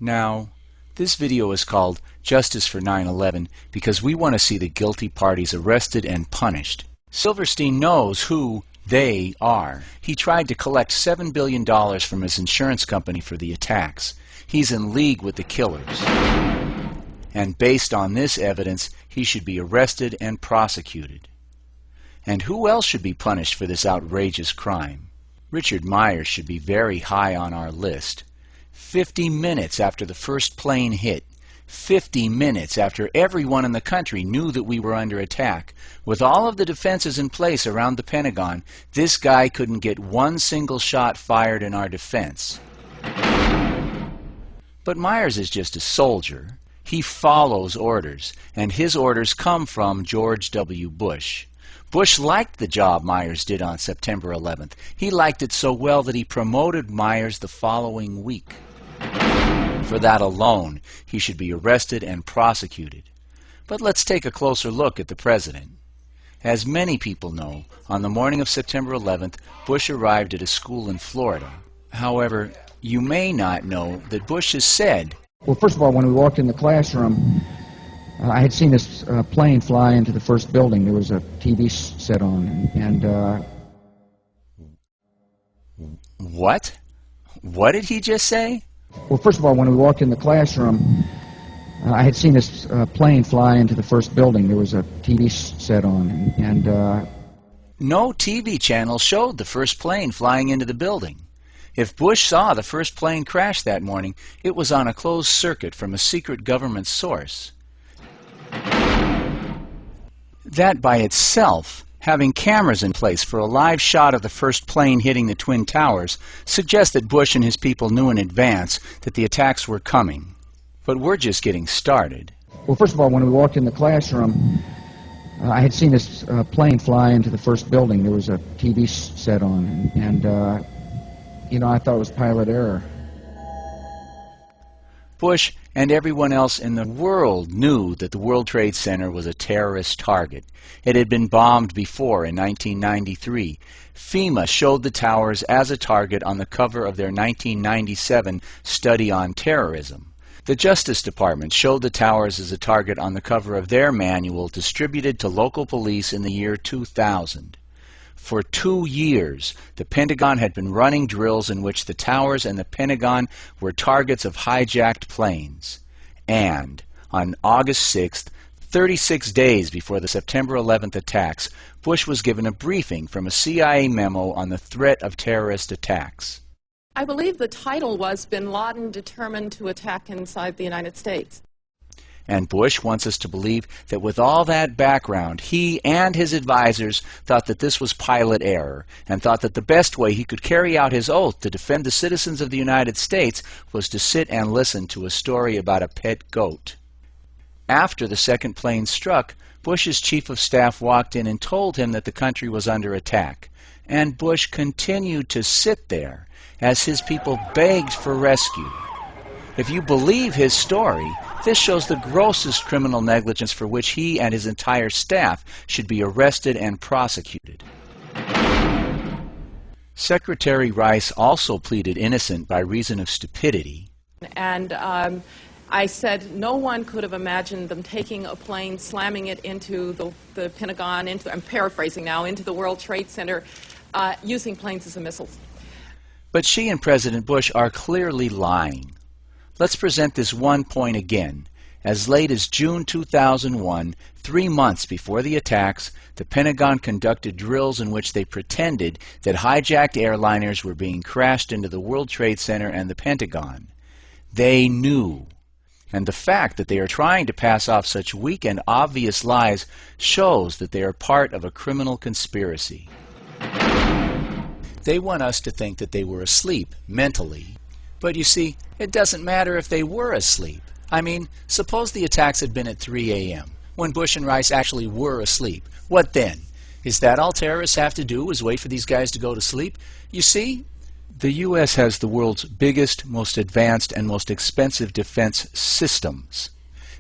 Now, this video is called Justice for 9/11 because we want to see the guilty parties arrested and punished. Silverstein knows who they are. He tried to collect $7 billion from his insurance company for the attacks. He's in league with the killers. And based on this evidence, he should be arrested and prosecuted. And who else should be punished for this outrageous crime? Richard Myers should be very high on our list. 50 minutes after the first plane hit, 50 minutes after everyone in the country knew that we were under attack, with all of the defenses in place around the Pentagon, this guy couldn't get one single shot fired in our defense. But Myers is just a soldier. He follows orders, and his orders come from George W. Bush. Bush liked the job Myers did on September 11th. He liked it so well that he promoted Myers the following week. For that alone, he should be arrested and prosecuted. But let's take a closer look at the president. As many people know, on the morning of September 11th, Bush arrived at a school in Florida. However, you may not know that Bush has said, well, first of all, when we walked in the classroom, I had seen this plane fly into the first building. There was a TV set on, and What? What did he just say? Well, first of all, when we walked in the classroom, I had seen this plane fly into the first building. There was a TV set on, and No TV channel showed the first plane flying into the building. If Bush saw the first plane crash that morning, it was on a closed circuit from a secret government source. That by itself, having cameras in place for a live shot of the first plane hitting the Twin Towers, suggests that Bush and his people knew in advance that the attacks were coming. But we're just getting started. Well, first of all, when we walked in the classroom, I had seen this plane fly into the first building. There was a TV set on, and I thought it was pilot error. Bush and everyone else in the world knew that the World Trade Center was a terrorist target. It had been bombed before in 1993. FEMA showed the towers as a target on the cover of their 1997 study on terrorism. The Justice Department showed the towers as a target on the cover of their manual distributed to local police in the year 2000. For 2 years, the Pentagon had been running drills in which the towers and the Pentagon were targets of hijacked planes. And on August 6th, 36 days before the September 11th attacks, Bush was given a briefing from a CIA memo on the threat of terrorist attacks. I believe the title was Bin Laden Determined to Attack Inside the United States. And Bush wants us to believe that with all that background, he and his advisors thought that this was pilot error, and thought that the best way he could carry out his oath to defend the citizens of the United States was to sit and listen to a story about a pet goat. After the second plane struck, Bush's chief of staff walked in and told him that the country was under attack. And Bush continued to sit there as his people begged for rescue. If you believe his story, this shows the grossest criminal negligence for which he and his entire staff should be arrested and prosecuted. Secretary Rice also pleaded innocent by reason of stupidity. And I said no one could have imagined them taking a plane, slamming it into the Pentagon, I'm paraphrasing now, into the World Trade Center, using planes as a missile. But she and President Bush are clearly lying. Let's present this one point again. As late as June 2001, 3 months before the attacks, the Pentagon conducted drills in which they pretended that hijacked airliners were being crashed into the World Trade Center and the Pentagon. They knew. And the fact that they are trying to pass off such weak and obvious lies shows that they are part of a criminal conspiracy. They want us to think that they were asleep mentally. But you see, it doesn't matter if they were asleep. I mean, suppose the attacks had been at 3 a.m., when Bush and Rice actually were asleep. What then? Is that all terrorists have to do is wait for these guys to go to sleep? You see, the U.S. has the world's biggest, most advanced, and most expensive defense systems.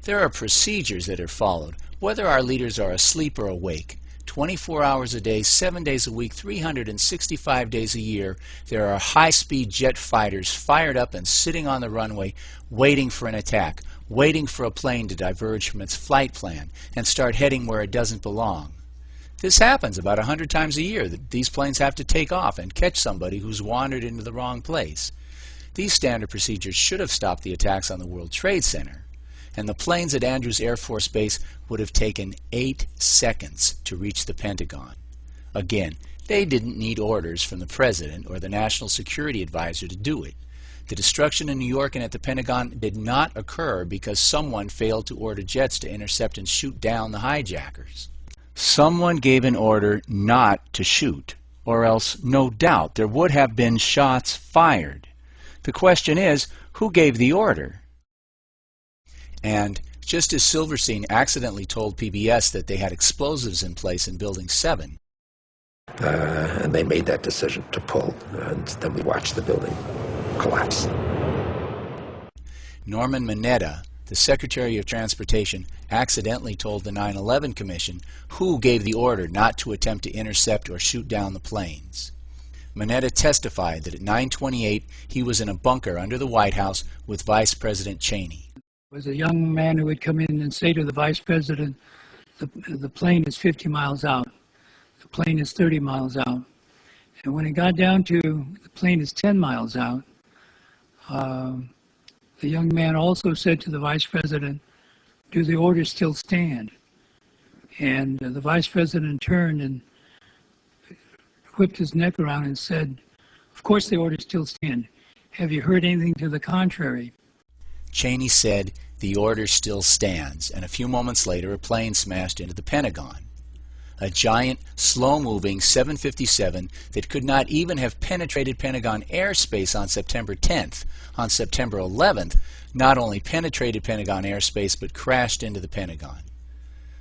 There are procedures that are followed, whether our leaders are asleep or awake, 24 hours a day, 7 days a week, 365 days a year, there are high-speed jet fighters fired up and sitting on the runway waiting for an attack, waiting for a plane to diverge from its flight plan and start heading where it doesn't belong. This happens about 100 times a year. These planes have to take off and catch somebody who's wandered into the wrong place. These standard procedures should have stopped the attacks on the World Trade Center, and the planes at Andrews Air Force Base would have taken 8 seconds to reach the Pentagon. Again, they didn't need orders from the President or the National Security Advisor to do it. The destruction in New York and at the Pentagon did not occur because someone failed to order jets to intercept and shoot down the hijackers. Someone gave an order not to shoot, or else no doubt there would have been shots fired. The question is, who gave the order? And just as Silverstein accidentally told PBS that they had explosives in place in Building 7, and they made that decision to pull, and then we watched the building collapse. Norman Mineta, the Secretary of Transportation, accidentally told the 9/11 Commission who gave the order not to attempt to intercept or shoot down the planes. Mineta testified that at 9:28 he was in a bunker under the White House with Vice President Cheney. Was a young man who would come in and say to the vice president, the plane is 50 miles out, the plane is 30 miles out. And when it got down to the plane is 10 miles out, the young man also said to the vice president, do the orders still stand? And the vice president turned and whipped his neck around and said, of course the orders still stand. Have you heard anything to the contrary? Cheney said, the order still stands, and a few moments later a plane smashed into the Pentagon. A giant, slow-moving 757 that could not even have penetrated Pentagon airspace on September 10th. On September 11th, not only penetrated Pentagon airspace, but crashed into the Pentagon.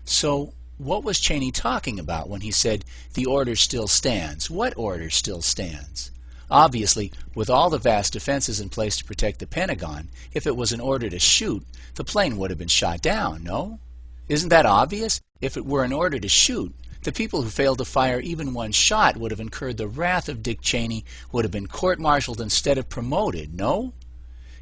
So, what was Cheney talking about when he said, the order still stands? What order still stands? Obviously, with all the vast defenses in place to protect the Pentagon, if it was an order to shoot, the plane would have been shot down, no? Isn't that obvious? If it were an order to shoot, the people who failed to fire even one shot would have incurred the wrath of Dick Cheney, would have been court-martialed instead of promoted, no?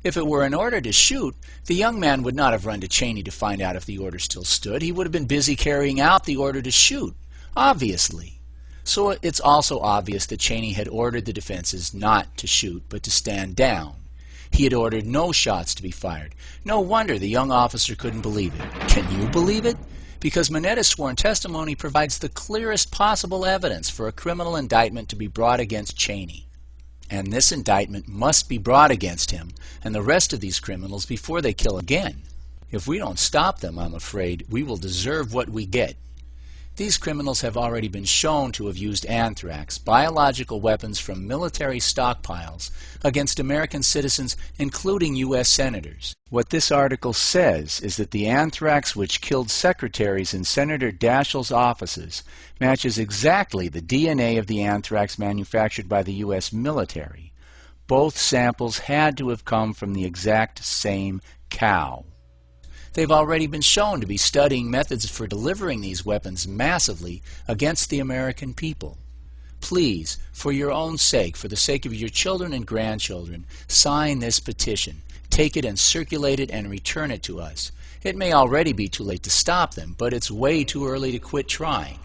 If it were an order to shoot, the young man would not have run to Cheney to find out if the order still stood. He would have been busy carrying out the order to shoot, obviously. So it's also obvious that Cheney had ordered the defenses not to shoot, but to stand down. He had ordered no shots to be fired. No wonder the young officer couldn't believe it. Can you believe it? Because Mineta's sworn testimony provides the clearest possible evidence for a criminal indictment to be brought against Cheney. And this indictment must be brought against him and the rest of these criminals before they kill again. If we don't stop them, I'm afraid, we will deserve what we get. These criminals have already been shown to have used anthrax, biological weapons from military stockpiles, against American citizens, including U.S. senators. What this article says is that the anthrax which killed secretaries in Senator Daschle's offices matches exactly the DNA of the anthrax manufactured by the U.S. military. Both samples had to have come from the exact same cow. They've already been shown to be studying methods for delivering these weapons massively against the American people. Please, for your own sake, for the sake of your children and grandchildren, sign this petition. Take it and circulate it and return it to us. It may already be too late to stop them, but it's way too early to quit trying.